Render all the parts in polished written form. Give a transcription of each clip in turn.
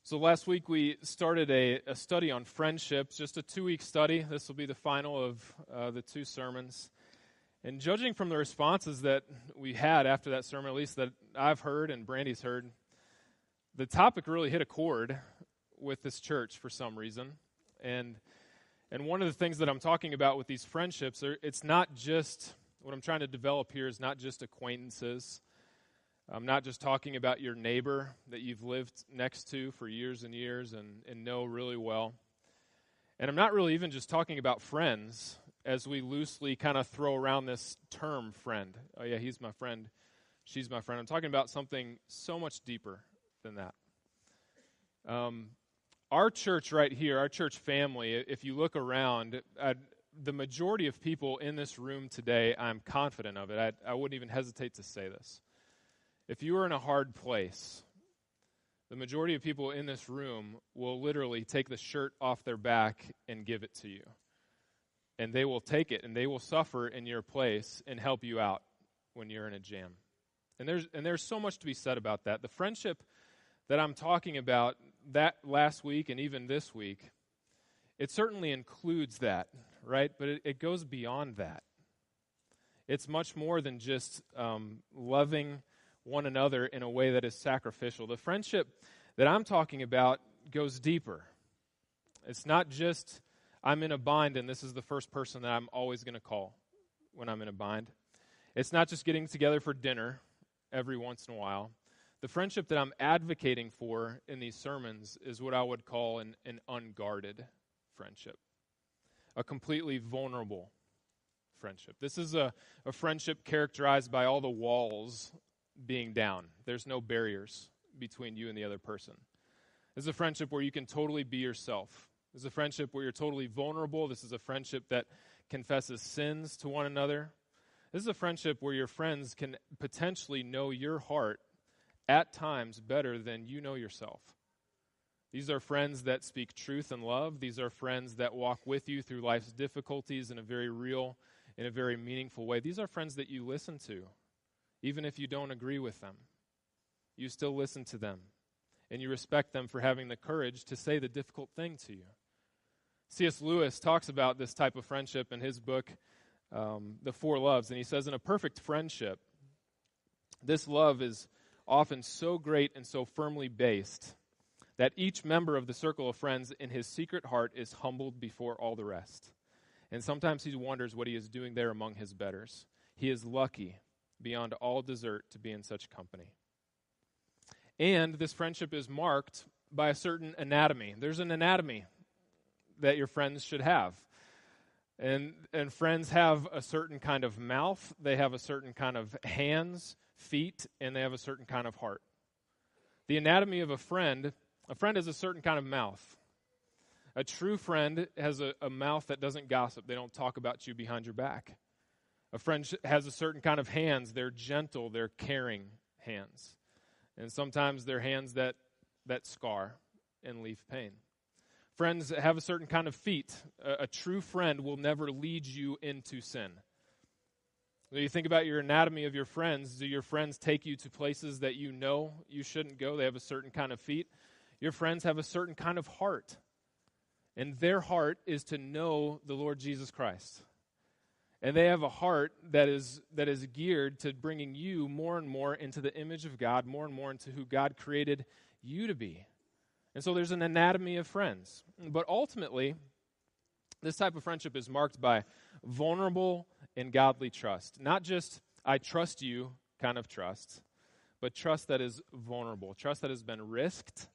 So last week we started a study on friendships, just a 2-week study. This will be the final of the 2 sermons. And judging from the responses that we had after that sermon, at least that I've heard and Brandy's heard, the topic really hit a chord with this church for some reason. And one of the things that I'm talking about with these friendships, it's not just, what I'm trying to develop here is not just acquaintances. I'm not just talking about your neighbor that you've lived next to for years and years and know really well. And I'm not really even just talking about friends as we loosely kind of throw around this term friend. Oh yeah, he's my friend, she's my friend. I'm talking about something so much deeper than that. Our church right here, our church family, if you look around, the majority of people in this room today, I'm confident of it. I wouldn't even hesitate to say this. If you are in a hard place, the majority of people in this room will literally take the shirt off their back and give it to you. And they will take it and they will suffer in your place and help you out when you're in a jam. And there's so much to be said about that. The friendship that I'm talking about that last week and even this week, it certainly includes that, right? But it goes beyond that. It's much more than just loving one another in a way that is sacrificial. The friendship that I'm talking about goes deeper. It's not just I'm in a bind and this is the first person that I'm always going to call when I'm in a bind. It's not just getting together for dinner every once in a while. The friendship that I'm advocating for in these sermons is what I would call an unguarded friendship, a completely vulnerable friendship. This is a friendship characterized by all the walls being down. There's no barriers between you and the other person. This is a friendship where you can totally be yourself. This is a friendship where you're totally vulnerable. This is a friendship that confesses sins to one another. This is a friendship where your friends can potentially know your heart at times better than you know yourself. These are friends that speak truth and love. These are friends that walk with you through life's difficulties in a very real, in a very meaningful way. These are friends that you listen to. Even if you don't agree with them, you still listen to them, and you respect them for having the courage to say the difficult thing to you. C.S. Lewis talks about this type of friendship in his book, The Four Loves, and he says, in a perfect friendship, this love is often so great and so firmly based that each member of the circle of friends in his secret heart is humbled before all the rest. And sometimes he wonders what he is doing there among his betters. He is lucky beyond all desert to be in such company. And this friendship is marked by a certain anatomy. There's an anatomy that your friends should have. And friends have a certain kind of mouth, they have a certain kind of hands, feet, and they have a certain kind of heart. The anatomy of a friend has a certain kind of mouth. A true friend has a mouth that doesn't gossip. They don't talk about you behind your back. A friend has a certain kind of hands. They're gentle, they're caring hands. And sometimes they're hands that scar and leave pain. Friends have a certain kind of feet. A true friend will never lead you into sin. When you think about your anatomy of your friends, do your friends take you to places that you know you shouldn't go? They have a certain kind of feet. Your friends have a certain kind of heart. And their heart is to know the Lord Jesus Christ. And they have a heart that is geared to bringing you more and more into the image of God, more and more into who God created you to be. And so there's an anatomy of friends. But ultimately, this type of friendship is marked by vulnerable and godly trust. Not just, I trust you kind of trust, but trust that is vulnerable, trust that has been risked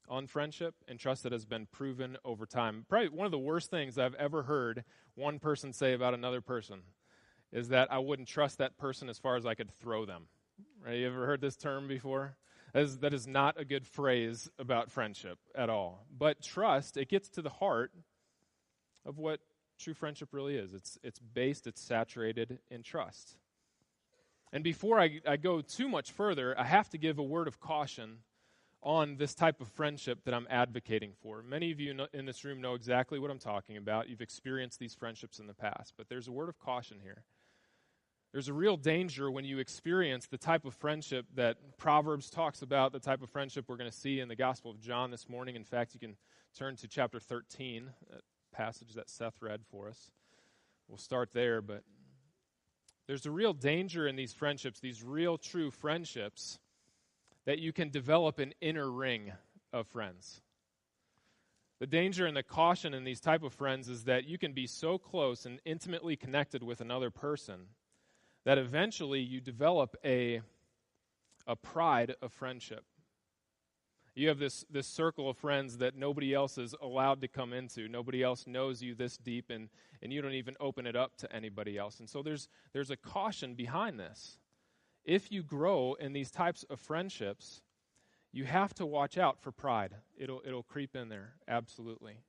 on friendship, and trust that has been proven over time. Probably one of the worst things I've ever heard one person say about another person is that I wouldn't trust that person as far as I could throw them. Right? You ever heard this term before? That is not a good phrase about friendship at all. But trust, it gets to the heart of what true friendship really is. It's saturated in trust. And before I go too much further, I have to give a word of caution on this type of friendship that I'm advocating for. Many of you in this room know exactly what I'm talking about. You've experienced these friendships in the past, but there's a word of caution here. There's a real danger when you experience the type of friendship that Proverbs talks about, the type of friendship we're going to see in the Gospel of John this morning. In fact, you can turn to chapter 13, that passage that Seth read for us. We'll start there, but there's a real danger in these friendships, these real true friendships, that you can develop an inner ring of friends. The danger and the caution in these type of friends is that you can be so close and intimately connected with another person that eventually you develop a pride of friendship. You have this circle of friends that nobody else is allowed to come into. Nobody else knows you this deep, and you don't even open it up to anybody else. And so there's a caution behind this. If you grow in these types of friendships, you have to watch out for pride. It'll creep in there, absolutely.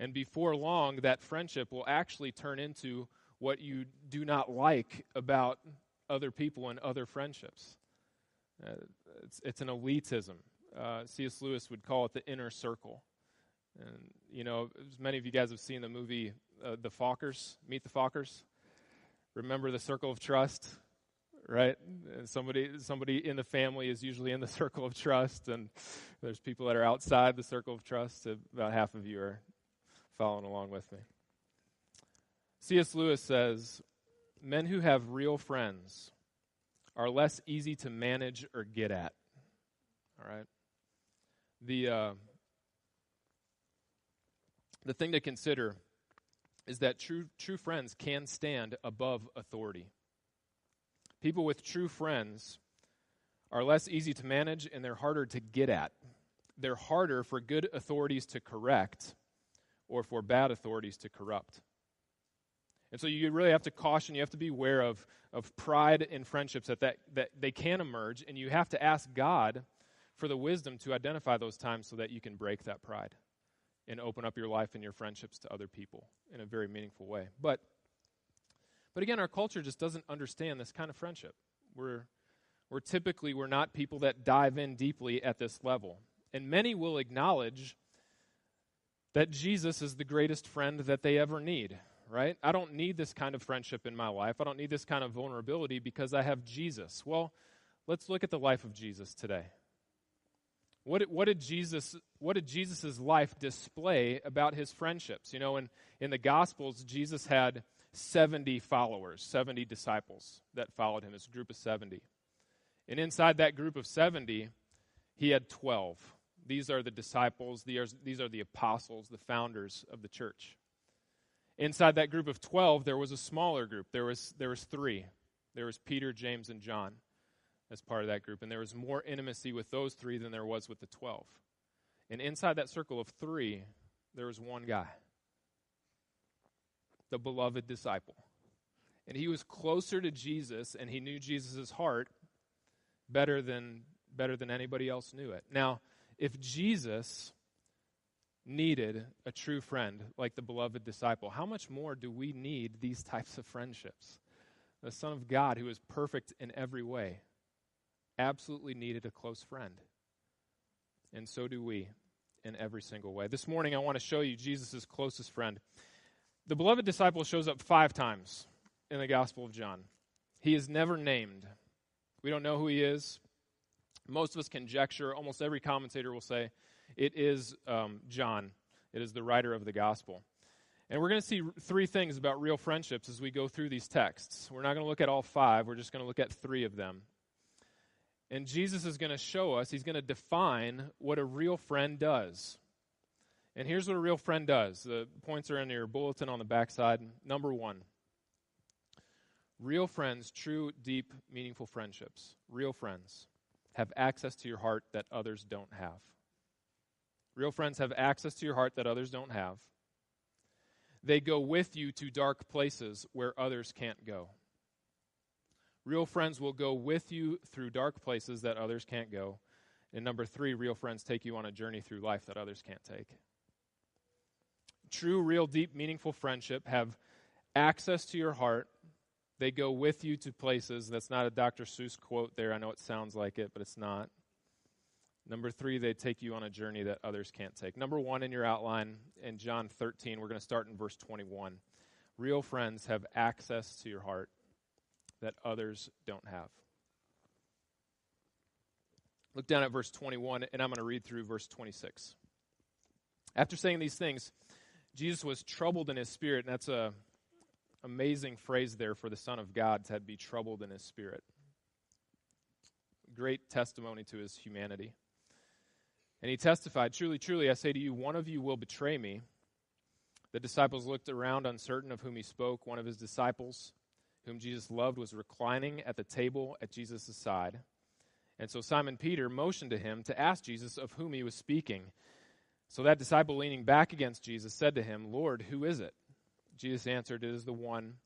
And before long, that friendship will actually turn into what you do not like about other people and other friendships. It's an elitism. C.S. Lewis would call it the inner circle. And, you know, many of you guys have seen the movie The Fockers, Meet the Fockers. Remember the circle of trust, right? And somebody in the family is usually in the circle of trust, and there's people that are outside the circle of trust. About half of you are following along with me. C.S. Lewis says, men who have real friends are less easy to manage or get at. All right? The thing to consider is that true friends can stand above authority. People with true friends are less easy to manage, and they're harder to get at. They're harder for good authorities to correct or for bad authorities to corrupt. And so you really have to caution, you have to be aware of pride in friendships that they can emerge, and you have to ask God for the wisdom to identify those times so that you can break that pride and open up your life and your friendships to other people in a very meaningful way. But again, our culture just doesn't understand this kind of friendship. We're not people that dive in deeply at this level. And many will acknowledge that Jesus is the greatest friend that they ever need, right? I don't need this kind of friendship in my life. I don't need this kind of vulnerability because I have Jesus. Well, let's look at the life of Jesus today. What did Jesus' life display about his friendships? You know, in the Gospels, Jesus had 70 followers, 70 disciples that followed him, his group of 70. And inside that group of 70, he had 12. These are the disciples, these are the apostles, the founders of the church. Inside that group of 12, there was a smaller group. There was three. There was Peter, James, and John as part of that group. And there was more intimacy with those three than there was with the 12. And inside that circle of three, there was one guy, the beloved disciple. And he was closer to Jesus, and he knew Jesus' heart better than anybody else knew it. Now, if Jesus needed a true friend like the beloved disciple, how much more do we need these types of friendships? The Son of God, who is perfect in every way, absolutely needed a close friend. And so do we in every single way. This morning, I want to show you Jesus' closest friend. The beloved disciple shows up 5 times in the Gospel of John. He is never named. We don't know who he is. Most of us conjecture. Almost every commentator will say it is John. It is the writer of the Gospel. And we're going to see 3 things about real friendships as we go through these texts. We're not going to look at all 5. We're just going to look at 3 of them. And Jesus is going to show us, he's going to define what a real friend does. And here's what a real friend does. The points are in your bulletin on the backside. Number 1, real friends, true, deep, meaningful friendships, real friends have access to your heart that others don't have. Real friends have access to your heart that others don't have. They go with you to dark places where others can't go. Real friends will go with you through dark places that others can't go. And number 3, real friends take you on a journey through life that others can't take. True, real, deep, meaningful friendship have access to your heart. They go with you to places. That's not a Dr. Seuss quote there. I know it sounds like it, but it's not. Number 3, they take you on a journey that others can't take. Number 1 in your outline in John 13, we're going to start in verse 21. Real friends have access to your heart. that others don't have. Look down at verse 21, and I'm going to read through verse 26. After saying these things, Jesus was troubled in his spirit, and that's a amazing phrase there for the Son of God to be troubled in his spirit. Great testimony to his humanity. And he testified, "Truly, truly, I say to you, one of you will betray me." The disciples looked around, uncertain of whom he spoke. One of his disciples, whom Jesus loved, was reclining at the table at Jesus' side. And so Simon Peter motioned to him to ask Jesus of whom he was speaking. So that disciple, leaning back against Jesus, said to him, "Lord, who is it?" Jesus answered, "It is the one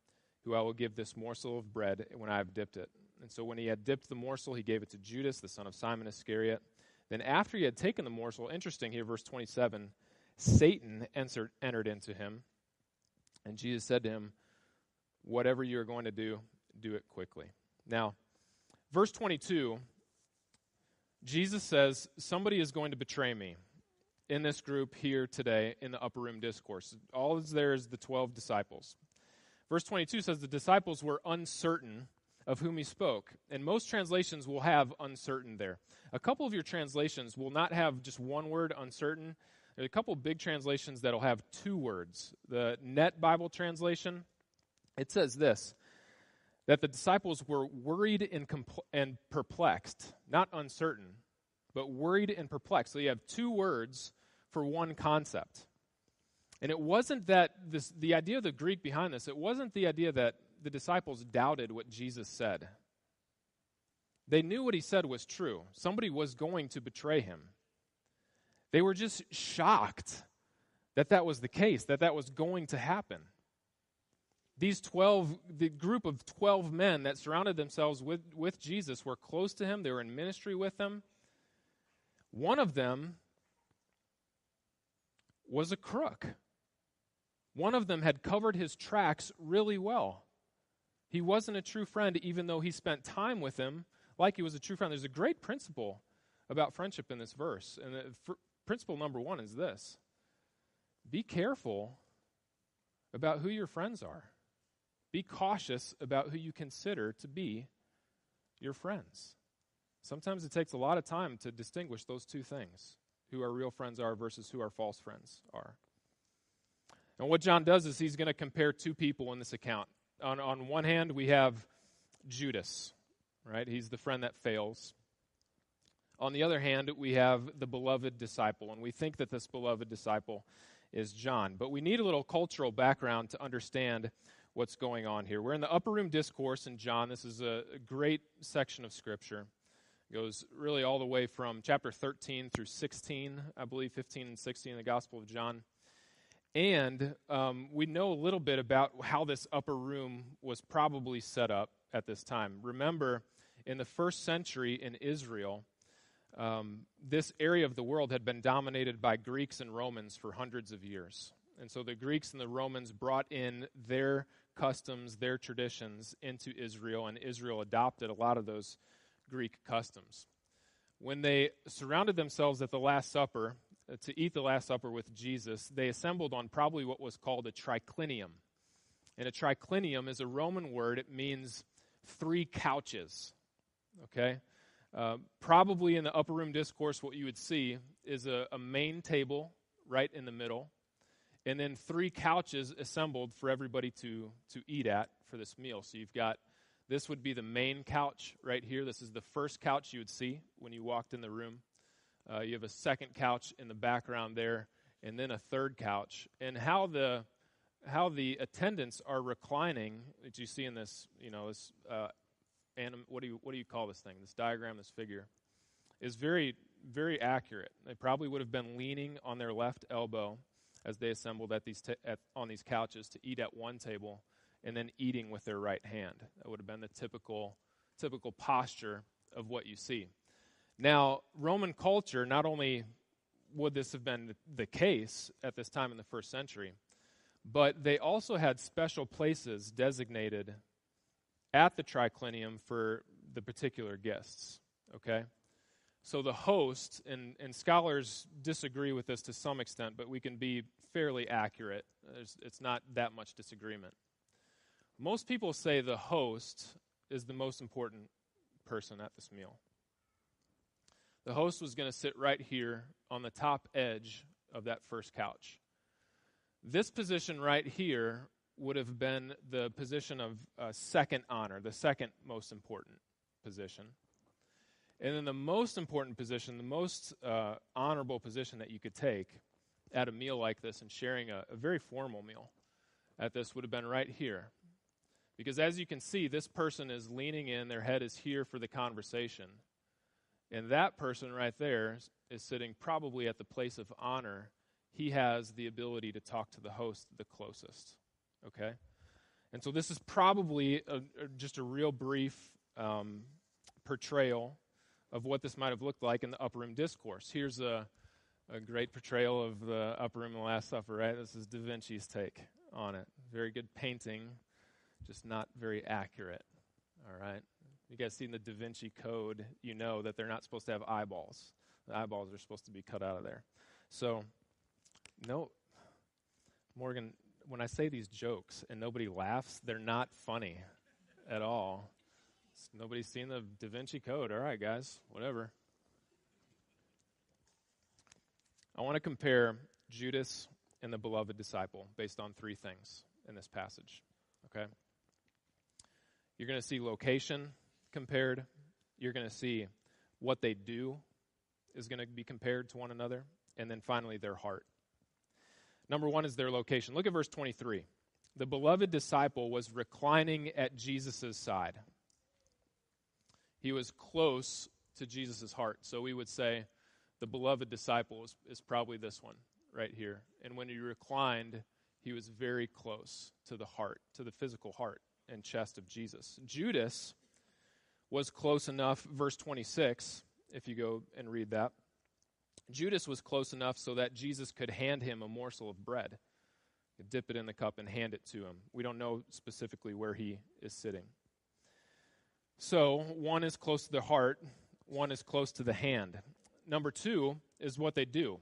who I will give this morsel of bread when I have dipped it." And so when he had dipped the morsel, he gave it to Judas, the son of Simon Iscariot. Then after he had taken the morsel, interesting here, verse 27, Satan entered into him. And Jesus said to him, "Whatever you are going to do, do it quickly." Now, verse 22, Jesus says, somebody is going to betray me in this group here today in the upper room discourse. All that's there is the 12 disciples. Verse 22 says the disciples were uncertain of whom he spoke. And most translations will have uncertain there. A couple of your translations will not have just one word, uncertain. There's a couple big translations that will have two words. The Net Bible translation, it says this, that the disciples were worried and perplexed, not uncertain, but worried and perplexed. So you have two words for one concept. And it wasn't that the idea of the Greek behind this, it wasn't the idea that the disciples doubted what Jesus said. They knew what he said was true. Somebody was going to betray him. They were just shocked that that was the case, that that was going to happen. The group of 12 men that surrounded themselves with Jesus were close to him. They were in ministry with him. One of them was a crook. One of them had covered his tracks really well. He wasn't a true friend, even though he spent time with him like he was a true friend. There's a great principle about friendship in this verse. And principle number one is this: be careful about who your friends are. Be cautious about who you consider to be your friends. Sometimes it takes a lot of time to distinguish those two things, who our real friends are versus who our false friends are. And what John does is he's going to compare two people in this account. On one hand, we have Judas, right? He's the friend that fails. On the other hand, we have the beloved disciple, and we think that this beloved disciple is John. But we need a little cultural background to understand what's going on here. We're in the upper room discourse in John. This is a great section of Scripture. It goes really all the way from chapter 13 through 16, I believe 15 and 16 in the Gospel of John. And we know a little bit about how this upper room was probably set up at this time. Remember, in the first century in Israel, this area of the world had been dominated by Greeks and Romans for hundreds of years. And so the Greeks and the Romans brought in their customs, their traditions into Israel, and Israel adopted a lot of those Greek customs. When they surrounded themselves at the Last Supper, to eat the Last Supper with Jesus, they assembled on probably what was called a triclinium. And a triclinium is a Roman word. It means 3 couches, okay? Probably in the upper room discourse, what you would see is a main table right in the middle, and then 3 couches assembled for everybody to eat at for this meal. So you've got, this would be the main couch right here. This is the first couch you would see when you walked in the room. You have a second couch in the background there, and then a third couch. And how the attendants are reclining, that you see in this, this what do you call this thing? This diagram, this figure, is very, very accurate. They probably would have been leaning on their left elbow as they assembled on these couches to eat at one table, and then eating with their right hand. That would have been the typical posture of what you see. Now, Roman culture, not only would this have been the case at this time in the first century, but they also had special places designated at the triclinium for the particular guests, okay? So the host, and scholars disagree with this to some extent, but we can be fairly accurate. It's not that much disagreement. Most people say the host is the most important person at this meal. The host was going to sit right here on the top edge of that first couch. This position right here would have been the position of second honor, the second most important position. And then the most important position, the most honorable position that you could take at a meal like this and sharing a very formal meal at this would have been right here. Because as you can see, this person is leaning in, their head is here for the conversation. And that person right there is sitting probably at the place of honor. He has the ability to talk to the host the closest, okay? And so this is probably just a real brief portrayal of what this might have looked like in the upper room discourse. Here's a great portrayal of the upper room in the Last Supper, right? This is Da Vinci's take on it. Very good painting, just not very accurate, all right? You guys seen the Da Vinci Code, you know that they're not supposed to have eyeballs. The eyeballs are supposed to be cut out of there. So, no, Morgan, when I say these jokes and nobody laughs, they're not funny at all. Nobody's seen the Da Vinci Code. All right, guys, whatever. I want to compare Judas and the beloved disciple based on three things in this passage, okay? You're going to see location compared. You're going to see what they do is going to be compared to one another. And then finally, their heart. Number one is their location. Look at verse 23. The beloved disciple was reclining at Jesus' side. He was close to Jesus' heart. So we would say the beloved disciple is probably this one right here. And when he reclined, he was very close to the heart, to the physical heart and chest of Jesus. Judas was close enough, verse 26, if you go and read that. Judas was close enough so that Jesus could hand him a morsel of bread, dip it in the cup and hand it to him. We don't know specifically where he is sitting. So one is close to the heart, one is close to the hand. Number two is what they do.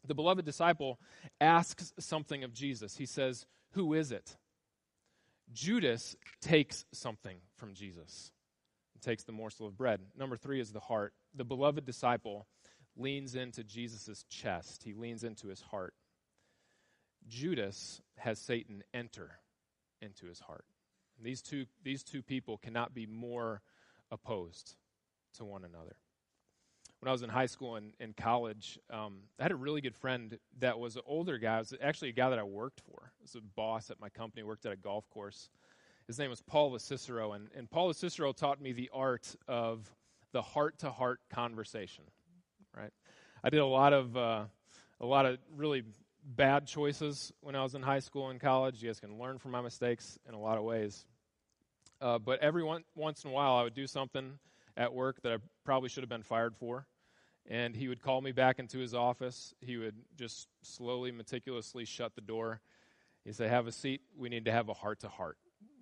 The beloved disciple asks something of Jesus. He says, "Who is it?" Judas takes something from Jesus. He takes the morsel of bread. Number three is the heart. The beloved disciple leans into Jesus' chest. He leans into his heart. Judas has Satan enter into his heart. And these two people cannot be more opposed to one another. When I was in high school and in college, I had a really good friend that was an older guy. It was actually a guy that I worked for. He was a boss at my company, worked at a golf course. His name was Paul Cicero, and Paul Cicero taught me the art of the heart-to-heart conversation. Right? I did a lot of really bad choices when I was in high school and college. You guys can learn from my mistakes in a lot of ways. But every once in a while, I would do something at work that I probably should have been fired for. And he would call me back into his office. He would just slowly, meticulously shut the door. He'd say, "Have a seat. We need to have a heart-to-heart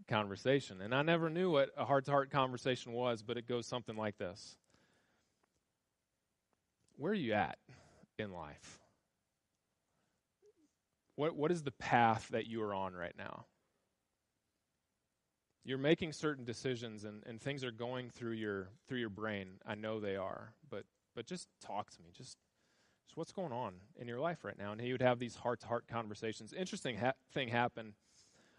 conversation." And I never knew what a heart-to-heart conversation was, but it goes something like this. Where are you at in life? What is the path that you are on right now? You're making certain decisions and things are going through your brain. I know they are, but just talk to me. Just what's going on in your life right now? And he would have these heart-to-heart conversations. Interesting thing happened.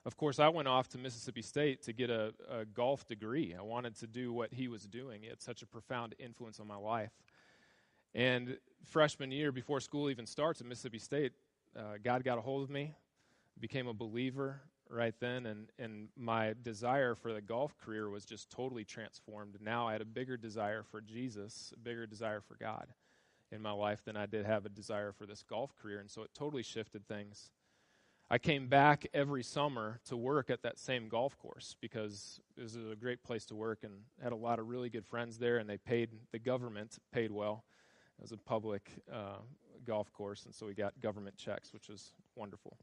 Of course, I went off to Mississippi State to get a golf degree. I wanted to do what he was doing. He had such a profound influence on my life. And freshman year, before school even starts at Mississippi State, God got a hold of me, became a believer right then, and my desire for the golf career was just totally transformed. Now I had a bigger desire for Jesus, a bigger desire for God in my life than I did have a desire for this golf career, and so it totally shifted things. I came back every summer to work at that same golf course because it was a great place to work and had a lot of really good friends there, and the government paid well. It was a public golf course, and so we got government checks, which was wonderful.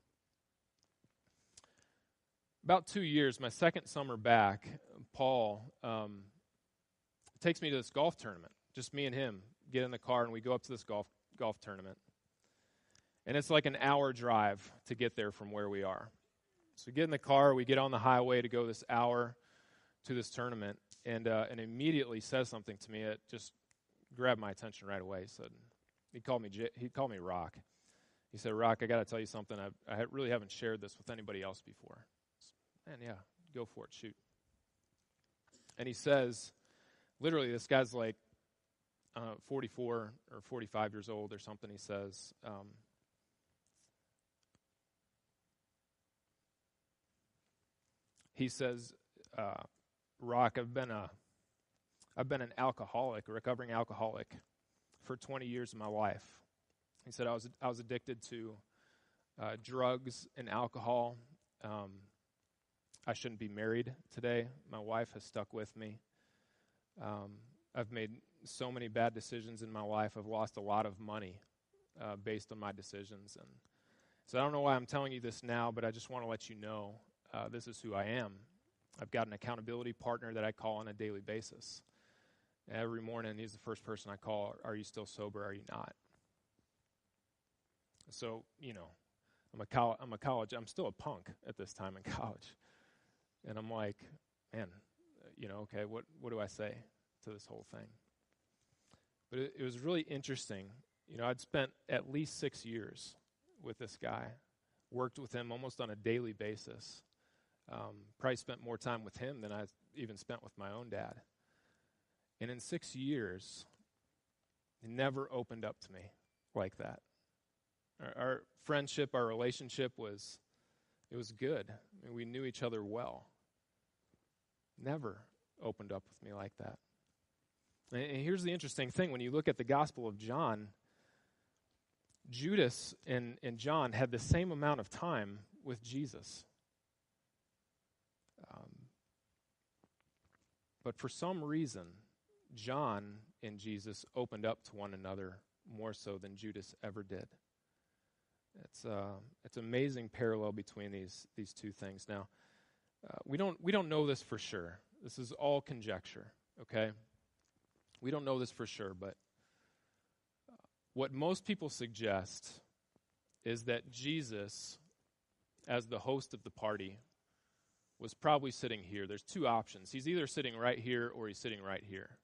About 2 years, my second summer back, Paul takes me to this golf tournament. Just me and him get in the car, and we go up to this golf tournament. And it's like an hour drive to get there from where we are. So we get in the car, we get on the highway to go this hour to this tournament, and immediately says something to me that just grabbed my attention right away. He called me Rock. He said, "Rock, I got to tell you something. I really haven't shared this with anybody else before." Man, yeah, go for it, shoot. And he says, literally, this guy's like 44 or 45 years old or something. He says, "Rock, I've been an alcoholic, a recovering alcoholic, for 20 years of my life." He said, I was addicted to drugs and alcohol. I shouldn't be married today. My wife has stuck with me. I've made so many bad decisions in my life. I've lost a lot of money based on my decisions. And so I don't know why I'm telling you this now, but I just want to let you know this is who I am. I've got an accountability partner that I call on a daily basis. Every morning, he's the first person I call. Are you still sober? Are you not? So, I'm still a punk at this time in college. And I'm like, man, okay, what do I say to this whole thing? But it was really interesting. I'd spent at least 6 years with this guy, worked with him almost on a daily basis. Probably spent more time with him than I even spent with my own dad. And in 6 years, he never opened up to me like that. Our friendship, our relationship was good. I mean, we knew each other well. Never opened up with me like that. And here's the interesting thing. When you look at the Gospel of John, Judas and John had the same amount of time with Jesus. But for some reason, John and Jesus opened up to one another more so than Judas ever did. It's an amazing parallel between these two things. Now, we don't know this for sure. This is all conjecture, okay? We don't know this for sure, but what most people suggest is that Jesus, as the host of the party, was probably sitting here. There's two options. He's either sitting right here or he's sitting right here.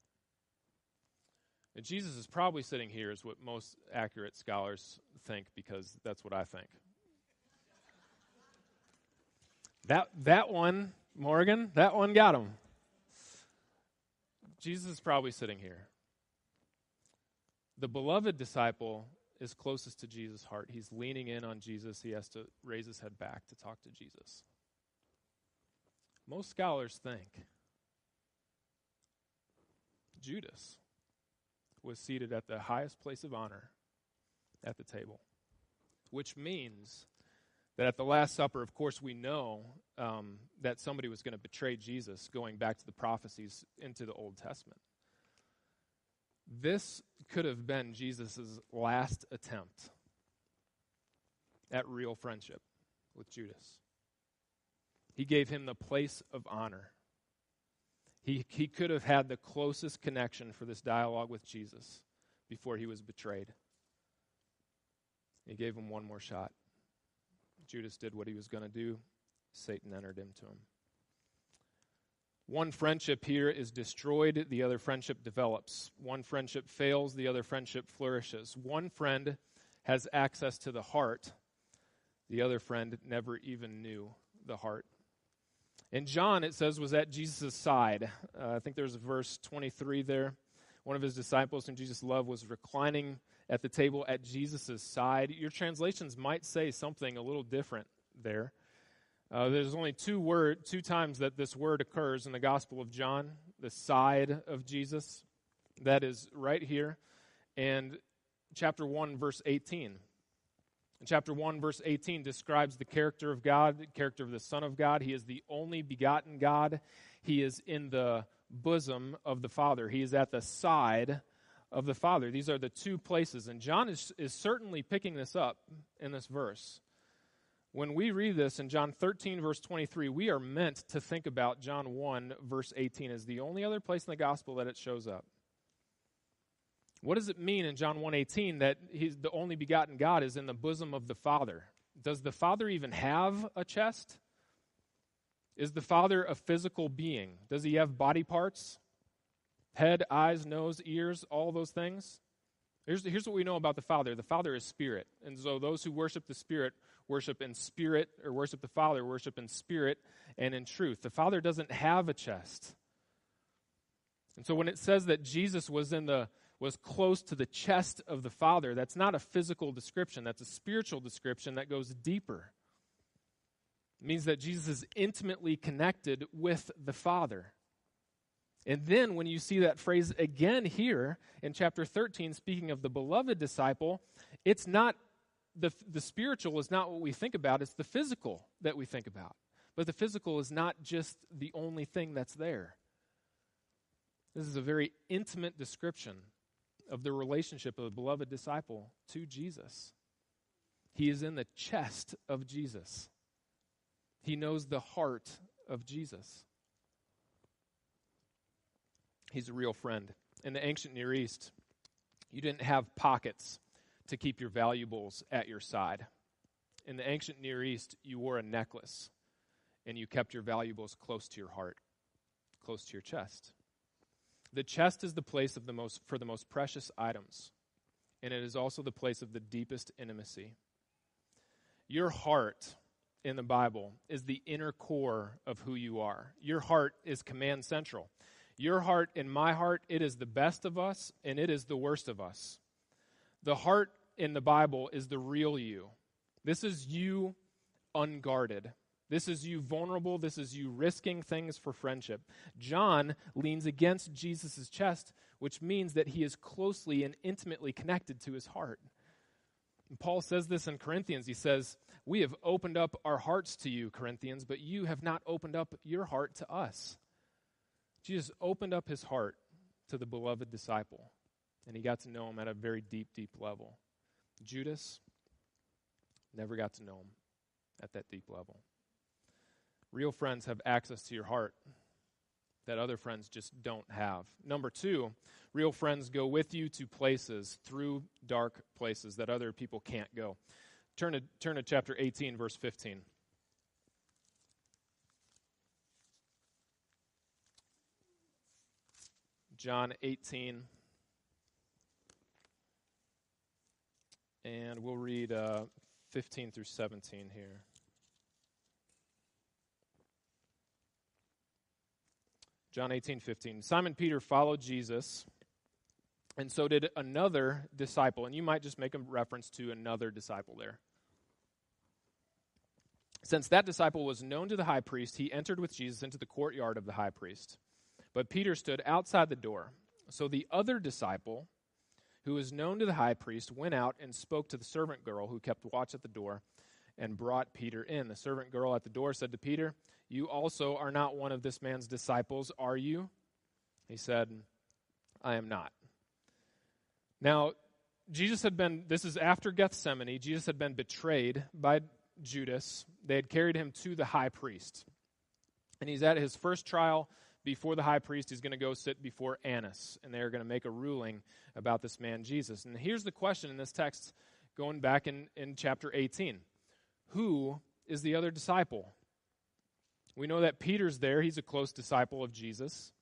And Jesus is probably sitting here is what most accurate scholars think, because that's what I think. That one, Morgan, that one got him. Jesus is probably sitting here. The beloved disciple is closest to Jesus' heart. He's leaning in on Jesus. He has to raise his head back to talk to Jesus. Most scholars think Judas was seated at the highest place of honor at the table, which means that at the Last Supper, of course, we know that somebody was going to betray Jesus, going back to the prophecies into the Old Testament. This could have been Jesus' last attempt at real friendship with Judas. He gave him the place of honor. He could have had the closest connection for this dialogue with Jesus before he was betrayed. He gave him one more shot. Judas did what he was going to do. Satan entered into him. One friendship here is destroyed, the other friendship develops. One friendship fails, the other friendship flourishes. One friend has access to the heart, the other friend never even knew the heart. And John, it says, was at Jesus' side. I think there's verse 23 there. One of his disciples whom Jesus loved was reclining at the table at Jesus' side. Your translations might say something a little different there. There's only two times that this word occurs in the Gospel of John, the side of Jesus. That is right here, and chapter 1, verse 18. Chapter 1, verse 18 describes the character of God, the character of the Son of God. He is the only begotten God. He is in the bosom of the Father. He is at the side of the Father. These are the two places. And John is certainly picking this up in this verse. When we read this in John 13, verse 23, we are meant to think about John 1, verse 18 as the only other place in the gospel that it shows up. What does it mean in John 1:18 that he's the only begotten God is in the bosom of the Father? Does the Father even have a chest? Is the Father a physical being? Does he have body parts? Head, eyes, nose, ears, all those things? Here's what we know about the Father. The Father is spirit. And so those who worship the Spirit worship in spirit, or worship the Father, worship in spirit and in truth. The Father doesn't have a chest. And so when it says that Jesus was close to the chest of the Father, that's not a physical description. That's a spiritual description that goes deeper. It means that Jesus is intimately connected with the Father. And then when you see that phrase again here in chapter 13, speaking of the beloved disciple, it's not, the spiritual is not what we think about, it's the physical that we think about. But the physical is not just the only thing that's there. This is a very intimate description of the relationship of the beloved disciple to Jesus. He is in the chest of Jesus. He knows the heart of Jesus. He's a real friend. In the ancient Near East, you didn't have pockets to keep your valuables at your side. In the ancient Near East, you wore a necklace, and you kept your valuables close to your heart, close to your chest. The chest is the place for the most precious items, and it is also the place of the deepest intimacy. Your heart in the Bible is the inner core of who you are. Your heart is command central. Your heart and my heart, it is the best of us, and it is the worst of us. The heart in the Bible is the real you. This is you unguarded. This is you vulnerable. This is you risking things for friendship. John leans against Jesus' chest, which means that he is closely and intimately connected to his heart. And Paul says this in Corinthians. He says, "We have opened up our hearts to you, Corinthians, but you have not opened up your heart to us." Jesus opened up his heart to the beloved disciple, and he got to know him at a very deep, deep level. Judas never got to know him at that deep level. Real friends have access to your heart that other friends just don't have. Number 2, real friends go with you to places, through dark places that other people can't go. Turn to chapter 18, verse 15. John 18, and we'll read 15 through 17 here. John 18:15. Simon Peter followed Jesus, and so did another disciple. And you might just make a reference to another disciple there. Since that disciple was known to the high priest, he entered with Jesus into the courtyard of the high priest. But Peter stood outside the door. So the other disciple, who was known to the high priest, went out and spoke to the servant girl who kept watch at the door and brought Peter in. The servant girl at the door said to Peter, "You also are not one of this man's disciples, are you?" He said, "I am not." Now, this is after Gethsemane. Jesus had been betrayed by Judas. They had carried him to the high priest. And he's at his first trial before the high priest. He's going to go sit before Annas, and they're going to make a ruling about this man, Jesus. And here's the question in this text, going back in chapter 18. Who is the other disciple? We know that Peter's there. He's a close disciple of Jesus.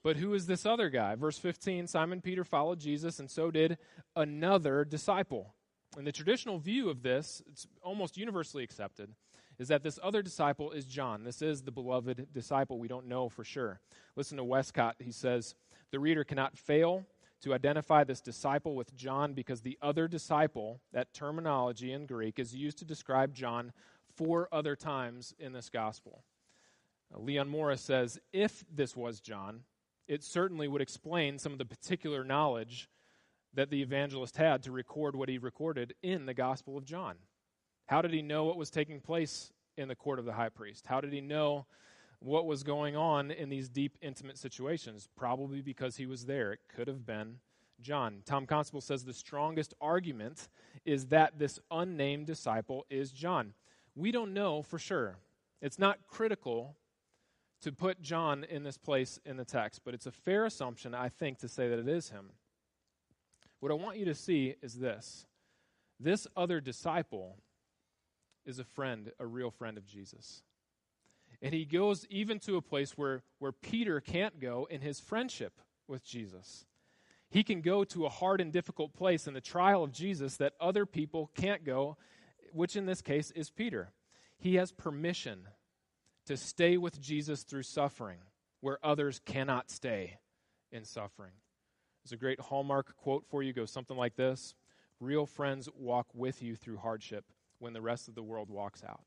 But who is this other guy? Verse 15, Simon Peter followed Jesus, and so did another disciple. And the traditional view of this, it's almost universally accepted, is that this other disciple is John. This is the beloved disciple. We don't know for sure. Listen to Westcott. He says, "The reader cannot fail to identify this disciple with John because the other disciple," that terminology in Greek, is used to describe John 4 other times in this gospel. Leon Morris says, if this was John, it certainly would explain some of the particular knowledge that the evangelist had to record what he recorded in the Gospel of John. How did he know what was taking place in the court of the high priest? How did he know what was going on in these deep, intimate situations? Probably because he was there. It could have been John. Tom Constable says the strongest argument is that this unnamed disciple is John. We don't know for sure. It's not critical to put John in this place in the text, but it's a fair assumption, I think, to say that it is him. What I want you to see is this. This other disciple is a friend, a real friend of Jesus. And he goes even to a place where Peter can't go in his friendship with Jesus. He can go to a hard and difficult place in the trial of Jesus that other people can't go, which in this case is Peter. He has permission to stay with Jesus through suffering where others cannot stay in suffering. There's a great Hallmark quote for you. Goes something like this: real friends walk with you through hardship when the rest of the world walks out.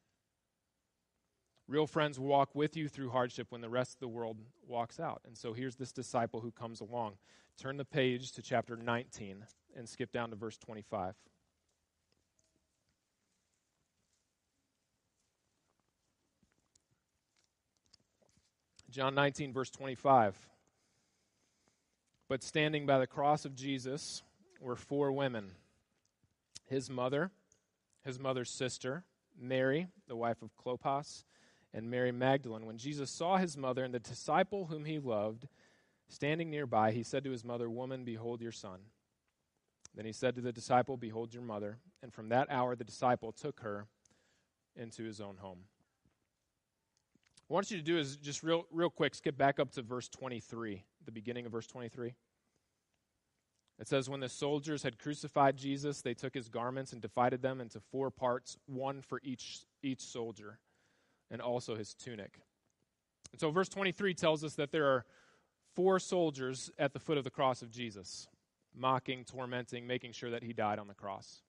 Real friends walk with you through hardship when the rest of the world walks out. And so here's this disciple who comes along. Turn the page to chapter 19 and skip down to verse 25. John 19, verse 25. But standing by the cross of Jesus were 4 women: his mother, his mother's sister, Mary, the wife of Clopas, and Mary Magdalene. When Jesus saw his mother and the disciple whom he loved standing nearby, he said to his mother, "Woman, behold your son." Then he said to the disciple, "Behold your mother." And from that hour the disciple took her into his own home. What I want you to do is just real quick skip back up to verse 23, the beginning of verse 23. It says, when the soldiers had crucified Jesus, they took his garments and divided them into 4 parts, one for each soldier, and also his tunic. And so verse 23 tells us that there are 4 soldiers at the foot of the cross of Jesus, mocking, tormenting, making sure that he died on the cross.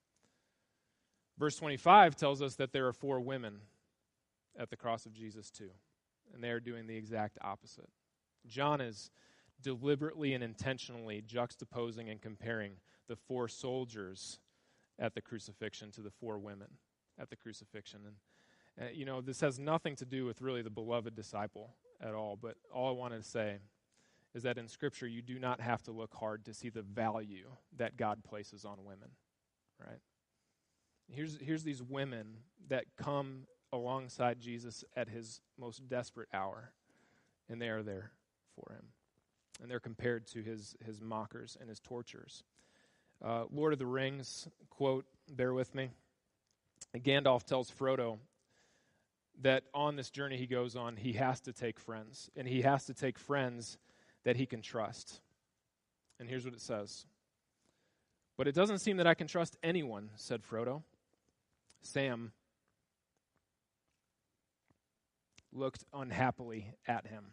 Verse 25 tells us that there are 4 women at the cross of Jesus too, and they are doing the exact opposite. John is deliberately and intentionally juxtaposing and comparing the 4 soldiers at the crucifixion to the 4 women at the crucifixion. And this has nothing to do with really the beloved disciple at all, but all I wanted to say is that in Scripture you do not have to look hard to see the value that God places on women, right? Here's these women that come alongside Jesus at his most desperate hour, and they are there for him. And they're compared to his mockers and his torturers. Lord of the Rings quote, bear with me. Gandalf tells Frodo that on this journey he goes on, he has to take friends, and he has to take friends that he can trust. And here's what it says. But it doesn't seem that I can trust anyone, said Frodo. Sam looked unhappily at him.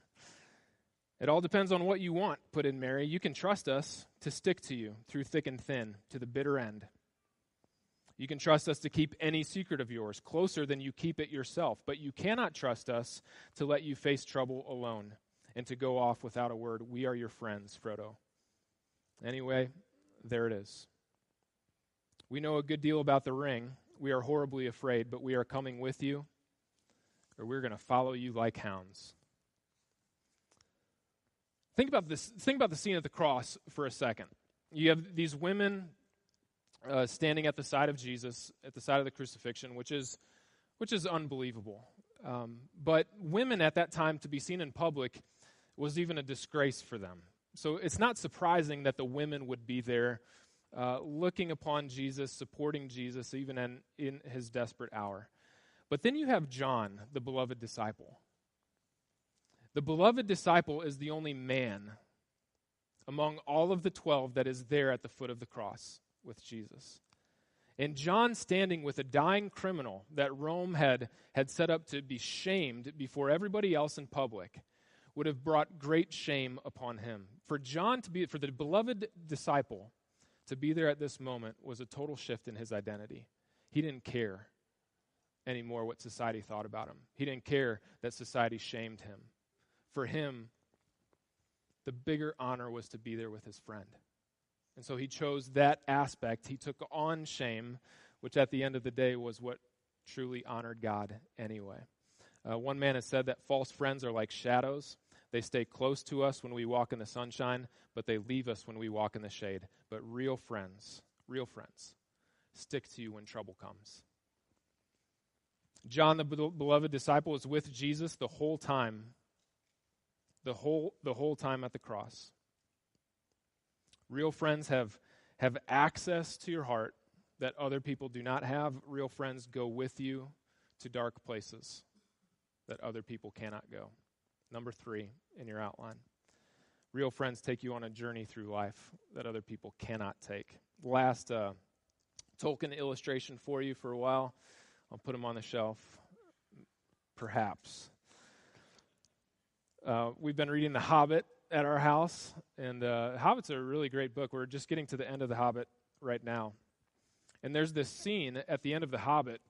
It all depends on what you want, put in Mary. You can trust us to stick to you through thick and thin, to the bitter end. You can trust us to keep any secret of yours closer than you keep it yourself, but you cannot trust us to let you face trouble alone and to go off without a word. We are your friends, Frodo. Anyway, there it is. We know a good deal about the ring. We are horribly afraid, but we are coming with you, or we're going to follow you like hounds. Think about this. Think about the scene at the cross for a second. You have these women standing at the side of Jesus, at the side of the crucifixion, which is unbelievable. But women at that time, to be seen in public, was even a disgrace for them. So it's not surprising that the women would be there, looking upon Jesus, supporting Jesus, even in his desperate hour. But then you have John, the beloved disciple. The beloved disciple is the only man among all of the 12 that is there at the foot of the cross with Jesus. And John, standing with a dying criminal that Rome had set up to be shamed before everybody else in public, would have brought great shame upon him. For the beloved disciple to be there at this moment was a total shift in his identity. He didn't care anymore what society thought about him. He didn't care that society shamed him. For him, the bigger honor was to be there with his friend. And so he chose that aspect. He took on shame, which at the end of the day was what truly honored God anyway. One man has said that false friends are like shadows. They stay close to us when we walk in the sunshine, but they leave us when we walk in the shade. But real friends, stick to you when trouble comes. John, the beloved disciple, is with Jesus the whole time. The whole time at the cross. Real friends have access to your heart that other people do not have. Real friends go with you to dark places. that other people cannot go. Number 3 in your outline. Real friends take you on a journey through life that other people cannot take. Last Tolkien illustration for you for a while. I'll put them on the shelf, perhaps. We've been reading The Hobbit at our house, and Hobbit's a really great book. We're just getting to the end of The Hobbit right now. And there's this scene at the end of The Hobbit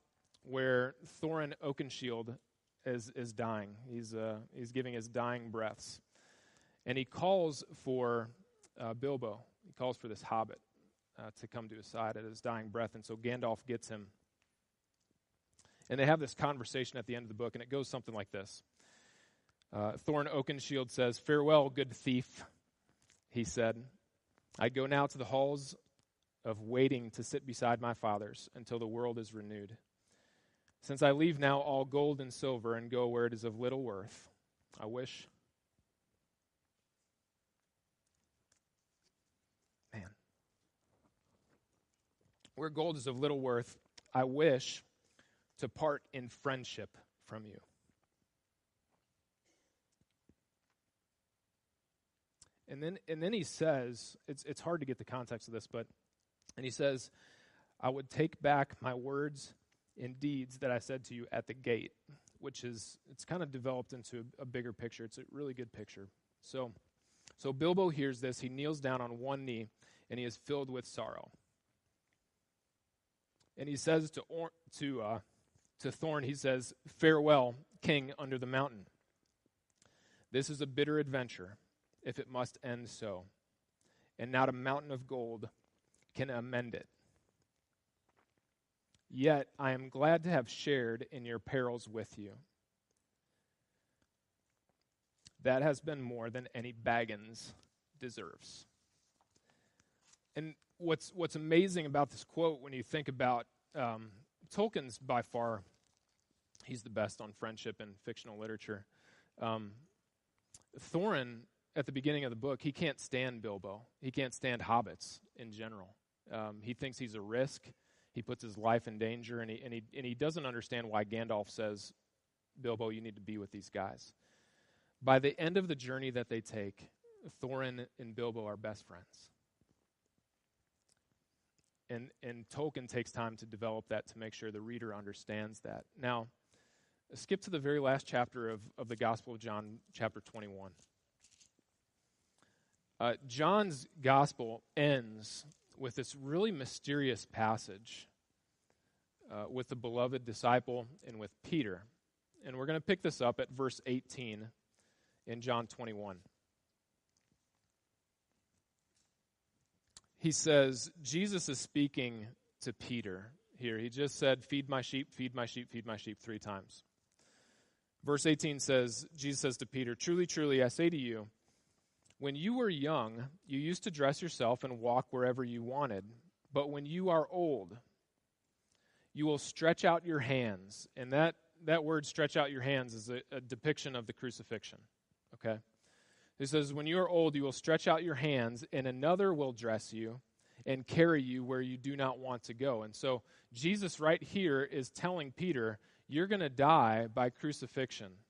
where Thorin Oakenshield is dying. He's giving his dying breaths. And he calls for Bilbo. He calls for this hobbit to come to his side at his dying breath. And so Gandalf gets him. And they have this conversation at the end of the book, and it goes something like this. Thorin Oakenshield says, "Farewell, good thief," he said. "I go now to the halls of waiting to sit beside my fathers until the world is renewed. Since I leave now all gold and silver and go where it is of little worth, I wish..." Where gold is of little worth, I wish to part in friendship from you. And then he says, it's hard to get the context of this, and he says, "I would take back my words and deeds that I said to you at the gate," it's kind of developed into a bigger picture. It's a really good picture. So Bilbo hears this. He kneels down on one knee, and he is filled with sorrow. And he says to Thorin, he says, "Farewell, king under the mountain. This is a bitter adventure, if it must end so, and not a mountain of gold can amend it. Yet I am glad to have shared in your perils with you. That has been more than any Baggins deserves." And what's amazing about this quote, when you think about Tolkien's by far, he's the best on friendship in fictional literature. Thorin, at the beginning of the book, he can't stand Bilbo. He can't stand hobbits in general. He thinks he's a risk. He puts his life in danger, and he doesn't understand why Gandalf says, "Bilbo, you need to be with these guys." By the end of the journey that they take, Thorin and Bilbo are best friends. And Tolkien takes time to develop that to make sure the reader understands that. Now, skip to the very last chapter of the Gospel of John, chapter 21. John's Gospel ends with this really mysterious passage with the beloved disciple and with Peter. And we're going to pick this up at verse 18 in John 21. He says, Jesus is speaking to Peter here. He just said, "Feed my sheep, feed my sheep, feed my sheep," 3 times. Verse 18 says, Jesus says to Peter, "Truly, truly, I say to you, when you were young, you used to dress yourself and walk wherever you wanted. But when you are old, you will stretch out your hands." And that word, "stretch out your hands," is a depiction of the crucifixion. Okay? He says, "When you are old, you will stretch out your hands, and another will dress you and carry you where you do not want to go." And so Jesus right here is telling Peter, you're going to die by crucifixion.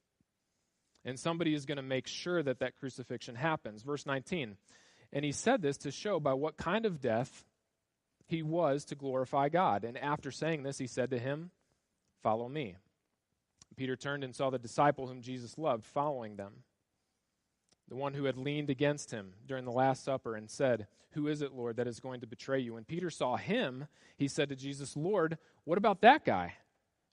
And somebody is going to make sure that crucifixion happens. Verse 19, "And he said this to show by what kind of death he was to glorify God. And after saying this, he said to him, 'Follow me.' Peter turned and saw the disciple whom Jesus loved following them, the one who had leaned against him during the Last Supper and said, 'Who is it, Lord, that is going to betray you?' When Peter saw him, he said to Jesus, 'Lord, what about that guy?'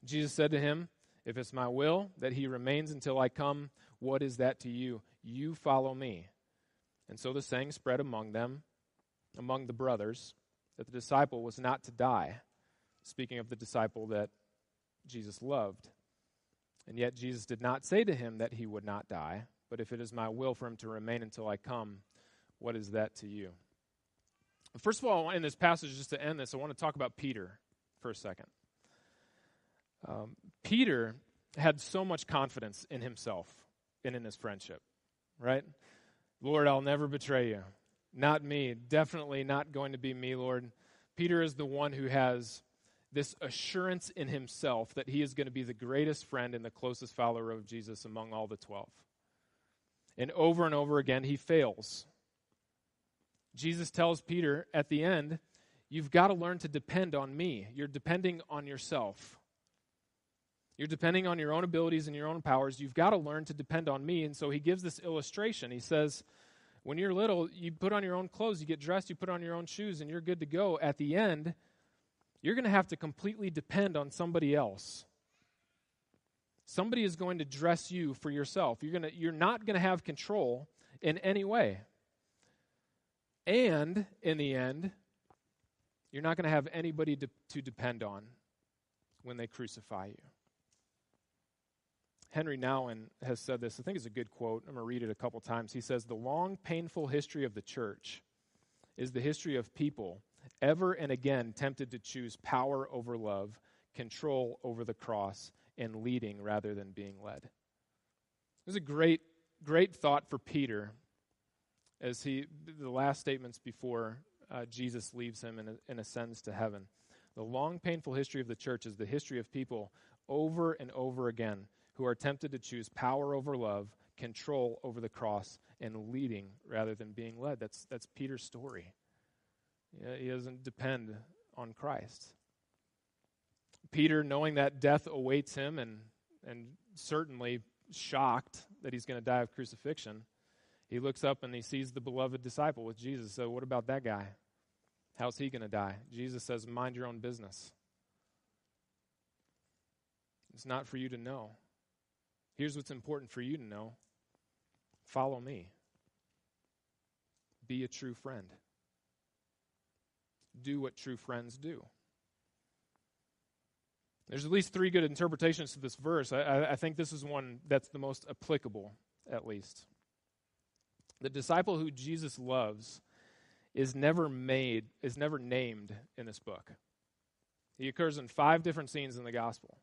Jesus said to him, 'If it's my will that he remains until I come, what is that to you? You follow me.' And so the saying spread among them, among the brothers, that the disciple was not to die," speaking of the disciple that Jesus loved. "And yet Jesus did not say to him that he would not die, but if it is my will for him to remain until I come, what is that to you?" First of all, in this passage, just to end this, I want to talk about Peter for a second. Peter had so much confidence in himself and in his friendship, right? "Lord, I'll never betray you. Not me. Definitely not going to be me, Lord." Peter is the one who has this assurance in himself that he is going to be the greatest friend and the closest follower of Jesus among all the 12. And over again, he fails. Jesus tells Peter at the end, you've got to learn to depend on me. You're depending on yourself. You're depending on your own abilities and your own powers. You've got to learn to depend on me. And so he gives this illustration. He says, when you're little, you put on your own clothes, you get dressed, you put on your own shoes, and you're good to go. At the end, you're going to have to completely depend on somebody else. Somebody is going to dress you for yourself. You're not going to have control in any way. And in the end, you're not going to have anybody to depend on when they crucify you. Henry Nouwen has said this. I think it's a good quote. I'm going to read it a couple times. He says, the long, painful history of the church is the history of people ever and again tempted to choose power over love, control over the cross, and leading rather than being led. It was a great thought for Peter as the last statements before Jesus leaves him and ascends to heaven. The long, painful history of the church is the history of people over and over again who are tempted to choose power over love, control over the cross, and leading rather than being led. That's Peter's story. He doesn't depend on Christ. Peter, knowing that death awaits him and certainly shocked that he's going to die of crucifixion, he looks up and he sees the beloved disciple with Jesus. So what about that guy? How's he going to die? Jesus says, mind your own business. It's not for you to know. Here's what's important for you to know. Follow me. Be a true friend. Do what true friends do. There's at least 3 good interpretations to this verse. I think this is one that's the most applicable, at least. The disciple who Jesus loves is never named in this book. He occurs in 5 different scenes in the gospel.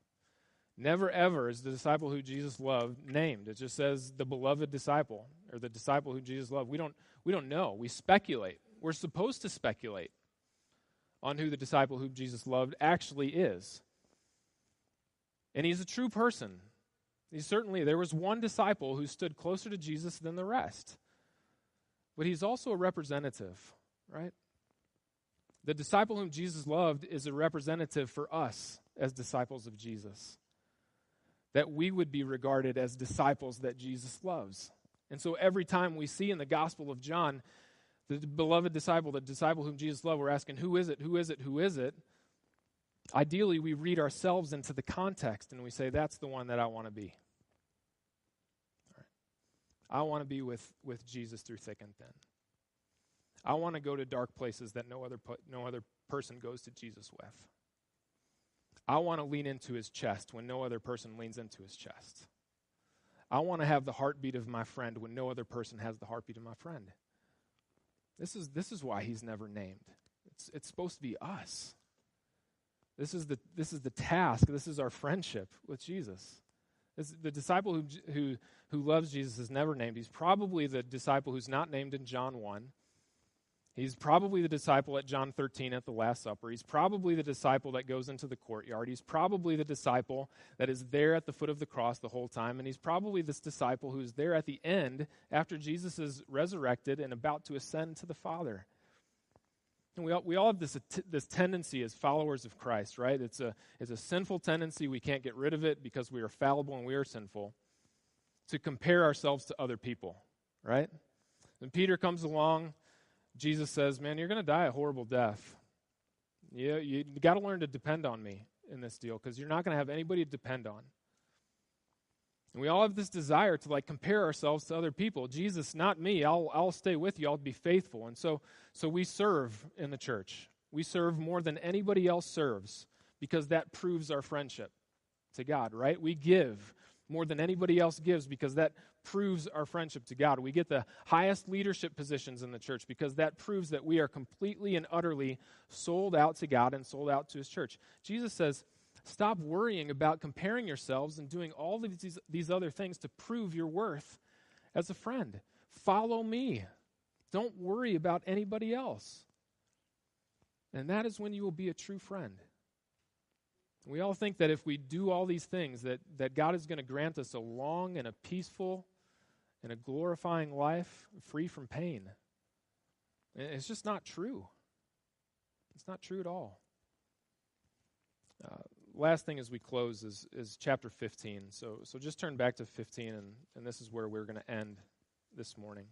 Never ever is the disciple who Jesus loved named. It just says the beloved disciple or the disciple who Jesus loved. We don't know. We speculate. We're supposed to speculate on who the disciple who Jesus loved actually is. And he's a true person. There was one disciple who stood closer to Jesus than the rest. But he's also a representative, right? The disciple whom Jesus loved is a representative for us as disciples of Jesus. That we would be regarded as disciples that Jesus loves. And so every time we see in the Gospel of John, the beloved disciple, the disciple whom Jesus loved, we're asking, who is it, who is it, who is it? Ideally, we read ourselves into the context and we say, that's the one that I want to be. All right. I want to be with Jesus through thick and thin. I want to go to dark places that no other person goes to Jesus with. I want to lean into his chest when no other person leans into his chest. I want to have the heartbeat of my friend when no other person has the heartbeat of my friend. This is why he's never named. It's supposed to be us. This is the task. This is our friendship with Jesus. The disciple who loves Jesus is never named. He's probably the disciple who's not named in John 1. He's probably the disciple at John 13 at the Last Supper. He's probably the disciple that goes into the courtyard. He's probably the disciple that is there at the foot of the cross the whole time. And he's probably this disciple who's there at the end after Jesus is resurrected and about to ascend to the Father. And we all have this tendency as followers of Christ, right? It's a sinful tendency. We can't get rid of it because we are fallible and we are sinful, to compare ourselves to other people, right? When Peter comes along, Jesus says, man, you're going to die a horrible death. You got to learn to depend on me in this deal because you're not going to have anybody to depend on. And we all have this desire to compare ourselves to other people. Jesus, not me. I'll stay with you. I'll be faithful. And so we serve in the church. We serve more than anybody else serves because that proves our friendship to God, right? We give more than anybody else gives because that proves our friendship to God. We get the highest leadership positions in the church because that proves that we are completely and utterly sold out to God and sold out to his church. Jesus says, stop worrying about comparing yourselves and doing all of these other things to prove your worth as a friend. Follow me. Don't worry about anybody else. And that is when you will be a true friend. We all think that if we do all these things, that God is going to grant us a long and a peaceful and a glorifying life free from pain. And it's just not true. It's not true at all. Last thing as we close is chapter 15. So just turn back to 15, and this is where we're going to end this morning.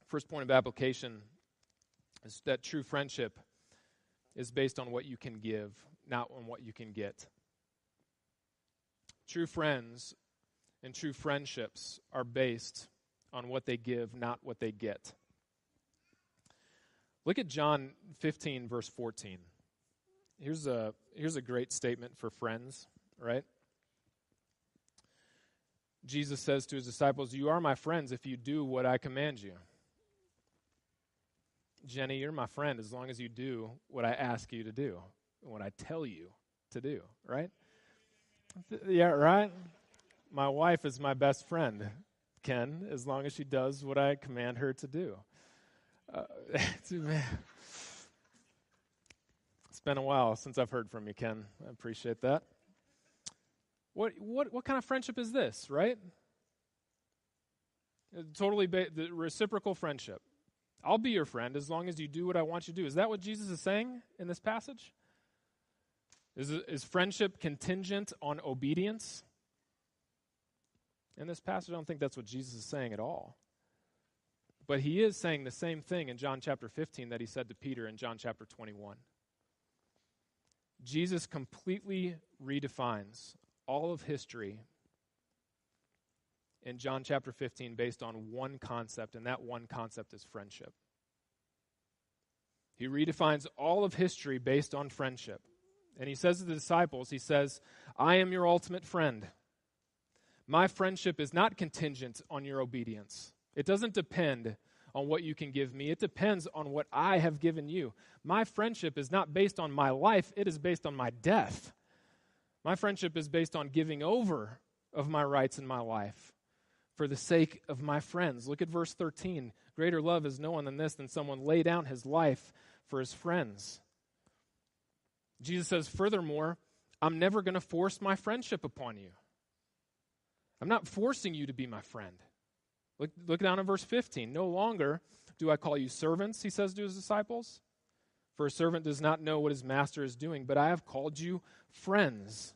First point of application is that true friendship is based on what you can give, not on what you can get. True friends and true friendships are based on what they give, not what they get. Look at John 15, verse 14. Here's a great statement for friends, right? Jesus says to his disciples, "You are my friends if you do what I command you." Jenny, you're my friend as long as you do what I ask you to do, what I tell you to do, right? Yeah, right? My wife is my best friend, Ken, as long as she does what I command her to do. It's been a while since I've heard from you, Ken. I appreciate that. What kind of friendship is this, right? Totally the reciprocal friendship. I'll be your friend as long as you do what I want you to do. Is that what Jesus is saying in this passage? Is friendship contingent on obedience? In this passage, I don't think that's what Jesus is saying at all. But he is saying the same thing in John chapter 15 that he said to Peter in John chapter 21. Jesus completely redefines all of history in John chapter 15 based on one concept, and that one concept is friendship. He redefines all of history based on friendship. And he says to the disciples, he says, "I am your ultimate friend. My friendship is not contingent on your obedience. It doesn't depend on what you can give me. It depends on what I have given you. My friendship is not based on my life. It is based on my death. My friendship is based on giving over of my rights in my life for the sake of my friends." Look at verse 13. "Greater love is no one than this, than someone lay down his life for his friends." Jesus says, furthermore, I'm never going to force my friendship upon you. I'm not forcing you to be my friend. Look down at verse 15. "No longer do I call you servants," he says to his disciples, "for a servant does not know what his master is doing, but I have called you friends."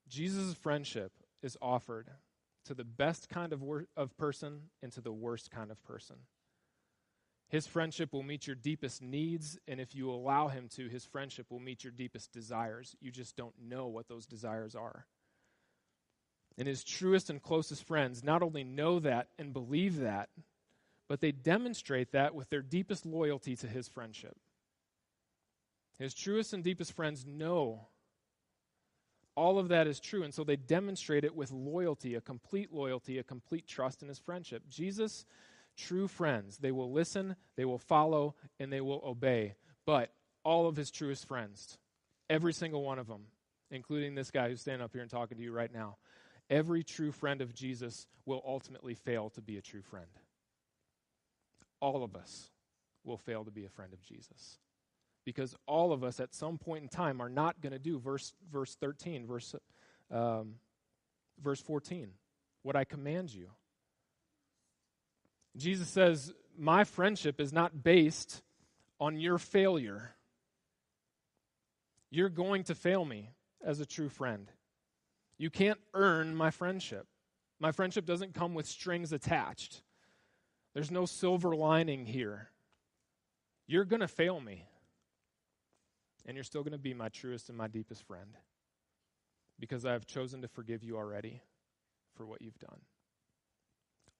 Jesus' friendship is offered to the best kind of person and to the worst kind of person. His friendship will meet your deepest needs, and if you allow him to, his friendship will meet your deepest desires. You just don't know what those desires are. And his truest and closest friends not only know that and believe that, but they demonstrate that with their deepest loyalty to his friendship. His truest and deepest friends know all of that is true, and so they demonstrate it with loyalty, a complete trust in his friendship. Jesus' true friends, they will listen, they will follow, and they will obey. But all of his truest friends, every single one of them, including this guy who's standing up here and talking to you right now, every true friend of Jesus will ultimately fail to be a true friend. All of us will fail to be a friend of Jesus. Because all of us at some point in time are not going to do verse 13, verse 14, what I command you. Jesus says, my friendship is not based on your failure. You're going to fail me as a true friend. You can't earn my friendship. My friendship doesn't come with strings attached. There's no silver lining here. You're going to fail me. And you're still going to be my truest and my deepest friend. Because I have chosen to forgive you already for what you've done.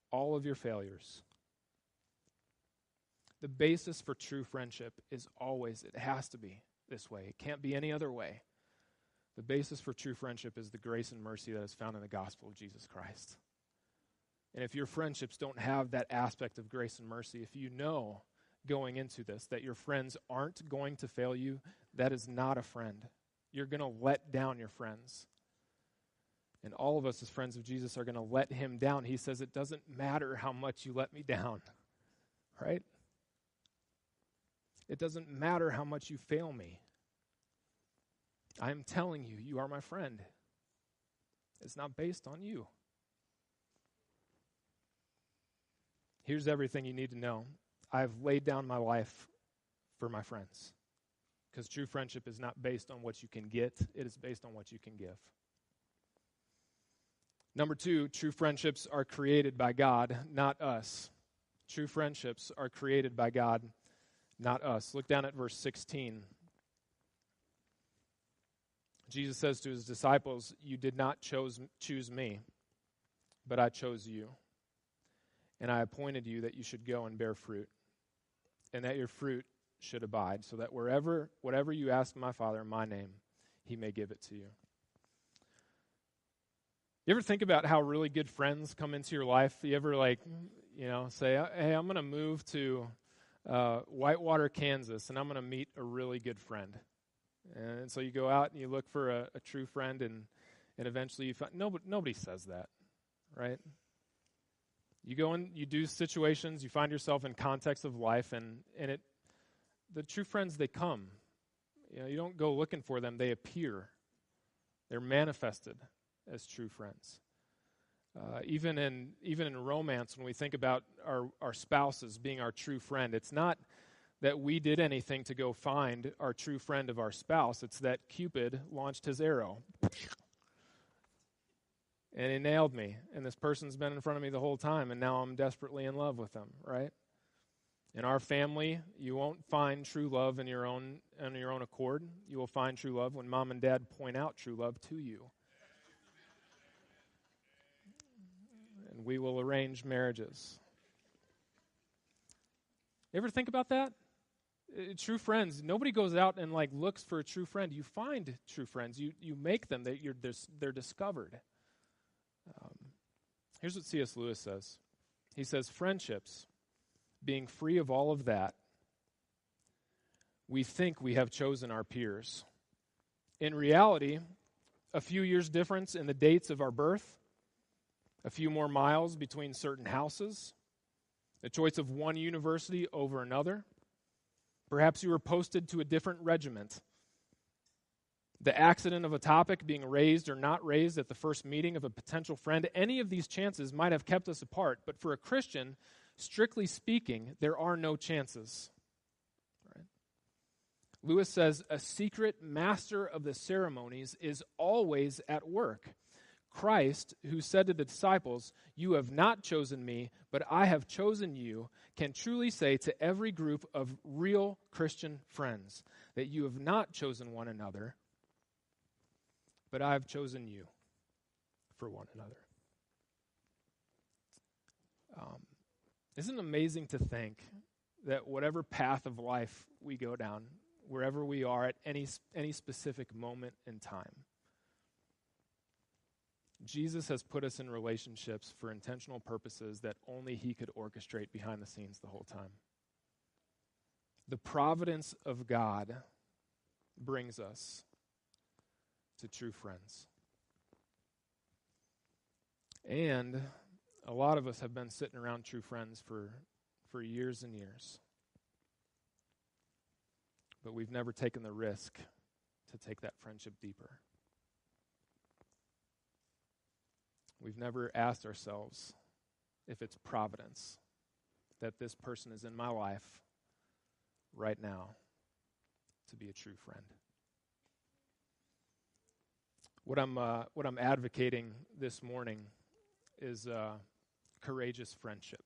All of your failures. The basis for true friendship is always, it has to be this way. It can't be any other way. The basis for true friendship is the grace and mercy that is found in the gospel of Jesus Christ. And if your friendships don't have that aspect of grace and mercy, if you know going into this that your friends aren't going to fail you, that is not a friend. You're going to let down your friends. And all of us as friends of Jesus are going to let him down. He says it doesn't matter how much you let me down, right? It doesn't matter how much you fail me. I am telling you, you are my friend. It's not based on you. Here's everything you need to know. I've laid down my life for my friends. Because true friendship is not based on what you can get. It is based on what you can give. Number 2, true friendships are created by God, not us. True friendships are created by God, not us. Look down at verse 16. Jesus says to his disciples, "You did not choose me, but I chose you. And I appointed you that you should go and bear fruit, and that your fruit should abide, so that whatever you ask my Father in my name, he may give it to you." You ever think about how really good friends come into your life? You ever say, "Hey, I'm going to move to Whitewater, Kansas, and I'm going to meet a really good friend." And so you go out and you look for a true friend, and eventually you find nobody says that, right? You go in, you do situations, you find yourself in context of life, and the true friends, they come. You don't go looking for them; they appear. They're manifested as true friends. Even in romance, when we think about our spouses being our true friend, it's not that we did anything to go find our true friend of our spouse. It's that Cupid launched his arrow. And he nailed me. And this person's been in front of me the whole time, and now I'm desperately in love with them, right? In our family, you won't find true love on your own accord. You will find true love when mom and dad point out true love to you. And we will arrange marriages. You ever think about that? True friends, nobody goes out and looks for a true friend. You find true friends. You make them. They're discovered. Here's what C.S. Lewis says. He says, "Friendships, being free of all of that, we think we have chosen our peers. In reality, a few years difference in the dates of our birth, a few more miles between certain houses, the choice of one university over another. Perhaps you were posted to a different regiment. The accident of a topic being raised or not raised at the first meeting of a potential friend, any of these chances might have kept us apart. But for a Christian, strictly speaking, there are no chances." Right? Lewis says, "A secret master of the ceremonies is always at work. Christ, who said to the disciples, 'You have not chosen me, but I have chosen you,' can truly say to every group of real Christian friends that you have not chosen one another, but I have chosen you for one another." Isn't it amazing to think that whatever path of life we go down, wherever we are at any specific moment in time, Jesus has put us in relationships for intentional purposes that only he could orchestrate behind the scenes the whole time. The providence of God brings us to true friends. And a lot of us have been sitting around true friends for years and years. But we've never taken the risk to take that friendship deeper. We've never asked ourselves if it's providence that this person is in my life right now to be a true friend. What I'm advocating this morning is courageous friendship.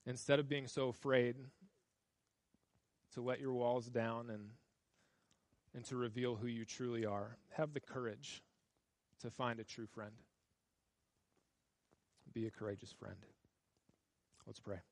Instead of being so afraid to let your walls down and to reveal who you truly are, have the courage to find a true friend. Be a courageous friend. Let's pray.